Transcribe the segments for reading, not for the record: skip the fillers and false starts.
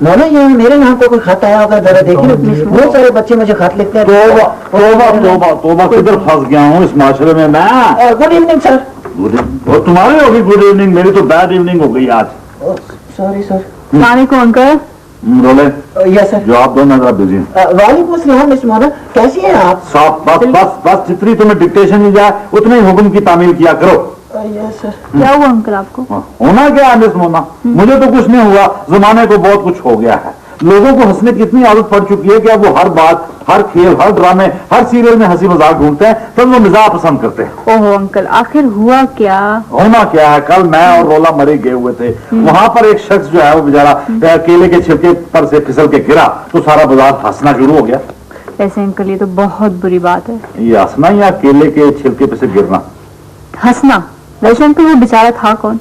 मौला ये मेरे नाम को कोई खत आया होगा, जरा देखिए। बहुत सारे बच्चे मुझे खत लिखते हैं। तोबा तोबा तोबा तोबा, किधर फंस गया हूँ इस माशरे में मैं। Good evening sir. और तुम्हारी होगी गुड इवनिंग, मेरी तो बैड इवनिंग हो गई आज। Sorry sir. वालेकुम अंकल। रोले यस सर। जवाब दो, मैं जरा बिजी हूँ। वालेकुम अस्सलाम मिस मौला, कैसी हैं आप? साफ बस बस बस, जितनी तुम्हें डिक्टेशन दी जाए उतने ही हुक्म की तामील किया करो। Yes sir. क्या हुआ अंकल आपको? होना क्या है मिस मोना, मुझे तो कुछ नहीं हुआ, जमाने को बहुत कुछ हो गया है। लोगों को हंसने की इतनी आदत पड़ चुकी है कि अब वो हर बात, हर खेल, हर ड्रामे, हर सीरियल में हंसी मजाक ढूंढते हैं, तब वो मिजाज पसंद करते हैं। ओहो अंकल, आखिर हुआ क्या? होना क्या है, कल मैं और रोला मरी गए हुए थे, वहां पर एक शख्स जो है वो बेचारा केले के छिलके पर से फिसल के गिरा, तो सारा बाजार हंसना शुरू हो गया। ऐसे अंकल ये तो बहुत बुरी बात है। ये हंसना या केले के छिलके पे से गिरना? हंसना। वैसे अंकल वो बेचारा था कौन?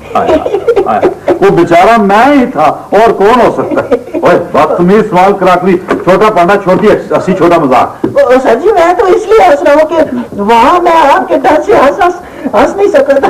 वो बेचारा मैं ही था, और कौन हो सकता है? ओए बदतमीज सवाल कराकरी, छोटा पांडा छोटी हंसी छोटा मजाक। सर जी मैं तो इसलिए हंस रहा हूँ कि वहाँ मैं आपके डर से हंस नहीं सकता।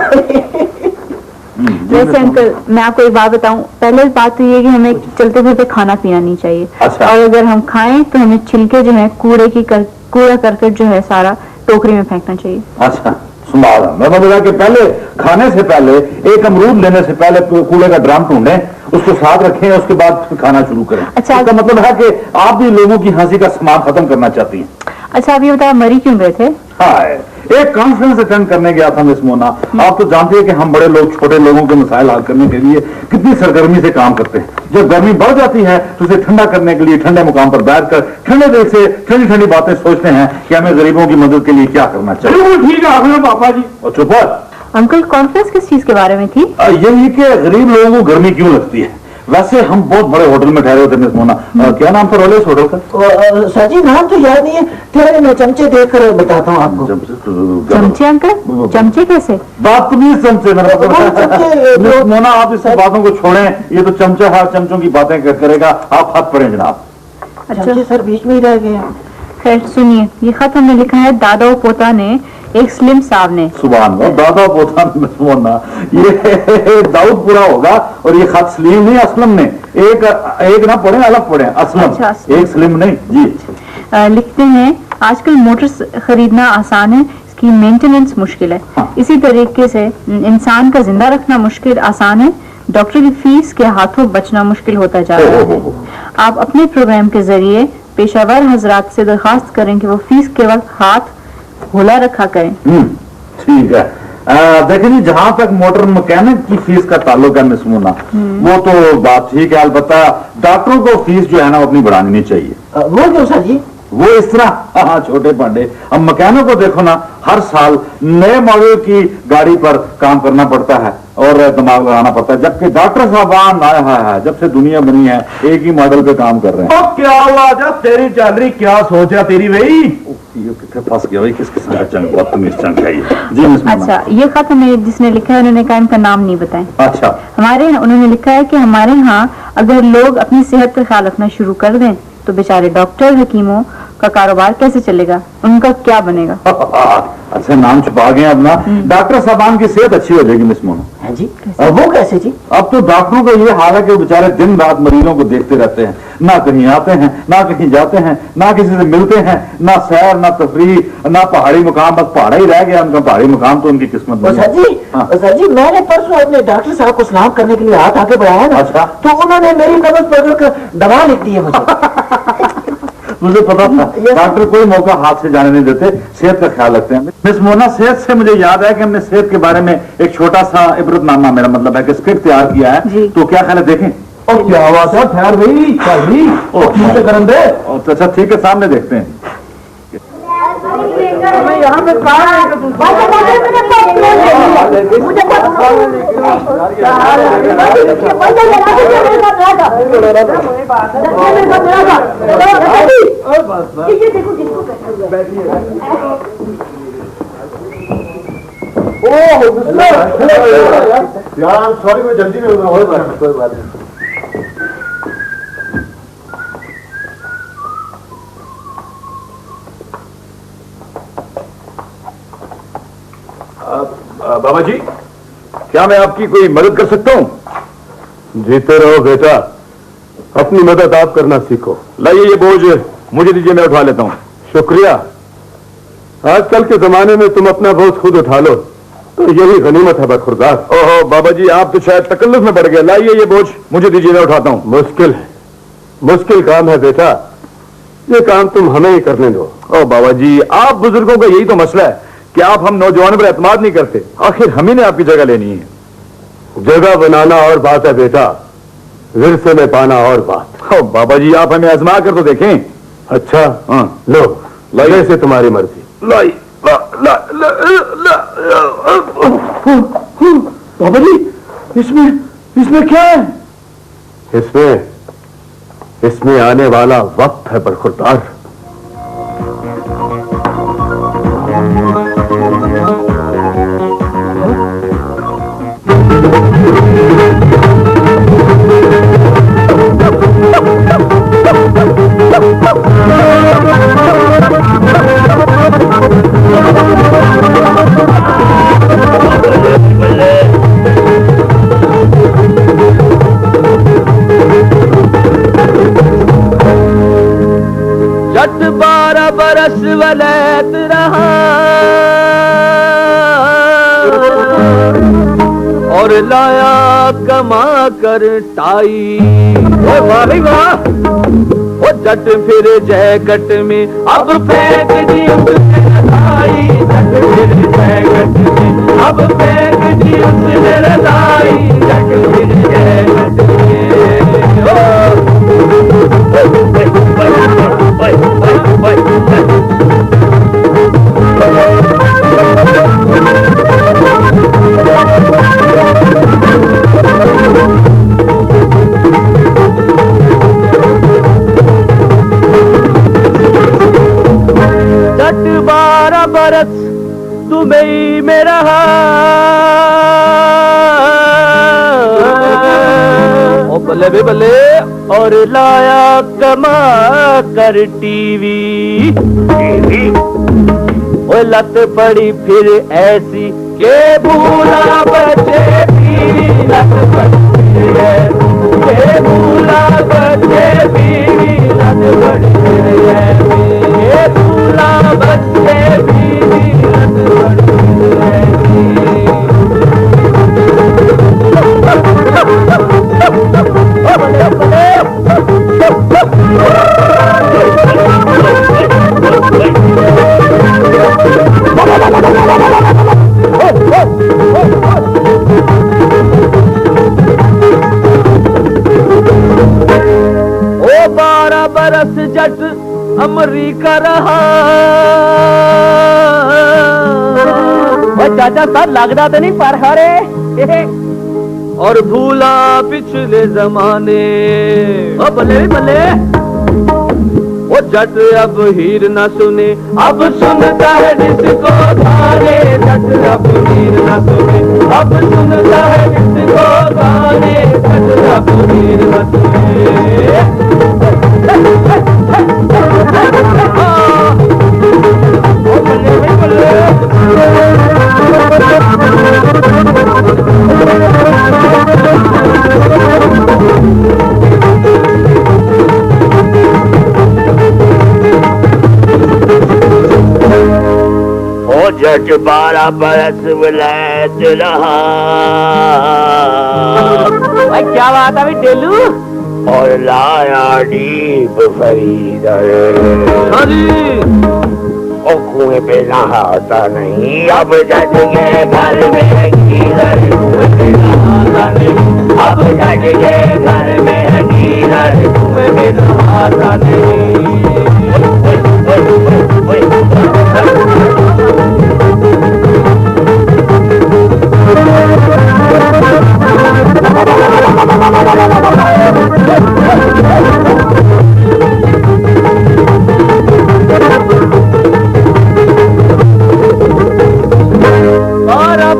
वैसे अंकल मैं आपको एक बात बताऊं, पहले बात तो ये है कि हमें चलते फिरते खाना पीना नहीं चाहिए। अच्छा। और अगर हम खाएं तो हमें छिलके जो है कूड़ा करकट जो है सारा टोकरी में फेंकना चाहिए। अच्छा सुना, मैं बोला कि पहले खाने से पहले, एक अमरूद लेने से पहले कूड़े का ड्राम ढूंढें, उसको साथ रखें, उसके बाद खाना शुरू करें। अच्छा, इसका मतलब है कि आप भी लोगों की हंसी का सामान खत्म करना चाहती हैं। अच्छा आप ये बताओ, मरी क्यों गए थे? हाँ, एक कॉन्फ्रेंस अटेंड करने गया था मिस मोना। आप तो जानते हैं कि हम बड़े लोग छोटे लोगों के मसाइल हल करने के लिए कितनी सरगर्मी से काम करते हैं। जब गर्मी बढ़ जाती है तो उसे ठंडा करने के लिए ठंडे मुकाम पर बैठकर ठंडे दिल से ठंडी ठंडी बातें सोचते हैं कि हमें गरीबों की मदद के लिए क्या करना चाहिए। बिल्कुल ठीक है आपने पापा जी। और चुप है। अंकल कॉन्फ्रेंस किस चीज के बारे में थी? यही कि गरीब लोगों को गर्मी क्यों लगती है। वैसे हम बहुत बड़े होटल में ठहरे होते मिस मोना। क्या नाम था रोले इस होटल का? सर जी नाम तो याद नहीं है, ठहरे मैं चमचे देखकर बताता हूँ आपको। चमचे अंकल? चमचे कैसे? बदतमीज चमचे। मिस मोना आप इस बातों को छोड़ें, ये तो चमचा हर चमचों की बातें करेगा। आप हाथ पड़े जनाब। अच्छा सर बीच में ही रह गए। खैर सुनिए, ये खत हमने लिखा है दादा और पोता ने, एक स्लिम साहब ने। सुभान अल्लाह, दादा पोता ने, ये दाऊद पूरा होगा। और ये खत सलीम नहीं असलम ने, एक ना पढ़े अलग पढ़े, असलम। अच्छा, एक सलीम नहीं जी। लिखते हैं आजकल मोटर खरीदना आसान है, इसकी मेंटेनेंस मुश्किल है। हाँ। इसी तरीके से इंसान का जिंदा रखना मुश्किल आसान है, डॉक्टर की फीस के हाथों बचना मुश्किल होता जा रहा है। आप अपने प्रोग्राम के जरिए पेशावर हजरात से दरखास्त करें कि वो फीस के वक्त हाथ खुला रखा करें। ठीक है। देखिए जी, जहां तक मोटर मैकेनिक की फीस का ताल्लुक है मिस मोना, वो तो बात ठीक है। अलबत्ता डॉक्टरों को फीस जो है ना अपनी बढ़ानी नहीं चाहिए। वो क्यों सर जी? वो इस तरह, हाँ छोटे पांडे, अब मैकेनिक को देखो ना, हर साल नए मॉडल की गाड़ी पर काम करना पड़ता है और दिमाग लगाना पड़ता है, जबकि डॉक्टर साहबान आया है जब से दुनिया बनी है एक ही मॉडल पे काम कर रहे हैं। क्या हुआ जब तेरी चल रही, क्या सोचा तेरी भाई? ये कितने फंस गया भाई, किस किस्म का चंग, बदतमीज चंग है ये। जी मिस मोना। अच्छा, ये खत हमें जिसने लिखा है उन्होंने कहा इनका नाम नहीं बताएं। अच्छा। हमारे उन्होंने लिखा है कि हमारे यहाँ अगर लोग अपनी सेहत का ख्याल रखना शुरू कर दें तो बेचारे डॉक्टर हकीमों का कारोबार कैसे चलेगा, उनका क्या बनेगा? अच्छा नाम छुपा गए अब ना। डॉक्टर साहबान की सेहत अच्छी हो जाएगी मिस मोना। है जी? वो कैसे जी? अब तो डॉक्टरों का ये हाल है कि बेचारे दिन रात मरीजों को देखते रहते हैं, ना कहीं आते हैं ना कहीं जाते हैं, ना किसी से मिलते हैं, ना सैर ना तफरीह, ना पहाड़ी मुकाम। बस पहाड़ा ही रह गया उनका, पहाड़ी मुकाम तो उनकी किस्मत में। सर जी, सर जी मैंने परसों अपने डॉक्टर साहब को सलाम करने के लिए हाथ आगे बढ़ाया ना। अच्छा। तो उन्होंने मेरी नब्ज पकड़कर दवा लिख दी है मुझे। मुझे पता था डॉक्टर कोई मौका हाथ से जाने नहीं देते, सेहत का ख्याल रखते हैं। मिस मोना, सेहत से मुझे याद है कि हमने सेहत के बारे में एक छोटा सा इबरतनामा, मेरा मतलब है कि स्क्रिप्ट तैयार किया है, तो क्या ख्याल है देखें? और क्या हुआ था? ठहर भाई, चल रही मुझे करन दे। अच्छा ठीक है, सामने देखते हैं। यहाँ पे यार सॉरी, मैं जल्दी में कोई बात नहीं। बाबा जी, क्या मैं आपकी कोई मदद कर सकता हूँ? जीते रहो बेटा, अपनी मदद आप करना सीखो। लाइए ये बोझ मुझे दीजिए, मैं उठा लेता हूँ। शुक्रिया। आजकल के जमाने में तुम अपना बोझ खुद उठा लो तो यही गनीमत है बरखुरदार। ओहो बाबा जी, आप तो शायद तकल्लुफ में पड़ गए। लाइए ये बोझ मुझे दीजिए, मैं उठाता हूँ। मुश्किल है, मुश्किल काम है बेटा, ये काम तुम हमें ही करने दो। ओ बाबा जी, आप बुजुर्गों का यही तो मसला है कि आप हम नौजवानों पर एतमाद नहीं करते। आखिर हम ही ने आपकी जगह लेनी है। जगह बनाना और बात है बेटा, विरसे में पाना और बात। ओ बाबा जी, आप हमें आजमा कर तो देखें। अच्छा हाँ, लो, लाइए से तुम्हारी मर्जी। लाई ला ला ला ला बाबा जी, इसमें क्या है? इसमें आने वाला वक्त है बरखुरदार। जट 12 बरस वलैत रहा और लाया कमा कर टाई। वाह भाई वाह, वो जट फिर जैकट में अब फेंक दी उसने रजाई। जट फिर जैकट में अब फेंक दी उसने रजाई। जट फिर जैकट जट 12 बरस दुबई में रहा। ओ बल्ले भी बल्ले, और लाया कमा कर टीवी। ओ लत पड़ी फिर ऐसी के भूला बचे बीवी। लत पड़ी के भूला बचे बीवी। लत पड़ी फिर ऐसी के भूला बचे बीवी। लत पड़ी फिर ऐसी। ओ 12 बरस जट अमरीका रहा। चाचा साहब लगता तो नहीं पर हरे और भूला पिछले जमाने। ओ बल्ले बल्ले, वो जट अब हीर न सुने अब सुनता है जिसको गाने। जट अब हीर न सुने अब सुनता है जिसको गाने। जट अब हीर न सुने। ओ बल्ले बल्ले, ओ जट 12 बरस विलायत रहा। क्या बात है डेलू? और लाया डीप फरीदर। ओ कुएं पे नहाता नहीं अब जट के घर में कीलर। कुएं पे नहाता नहीं अब जट के घर में कीलर। कुएं पे नहाता नहीं।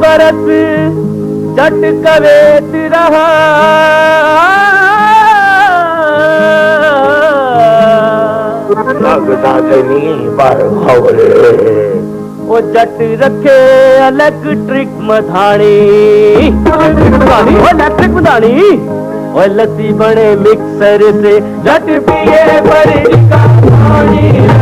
बरस जट कवेत रहा। लगता नहीं पर खबरे वो जट रखे इलेक्ट्रिक मधानी। इलेक्ट्रिक मधानी और लस्सी बड़े मिक्सर से झट पिए पर का पानी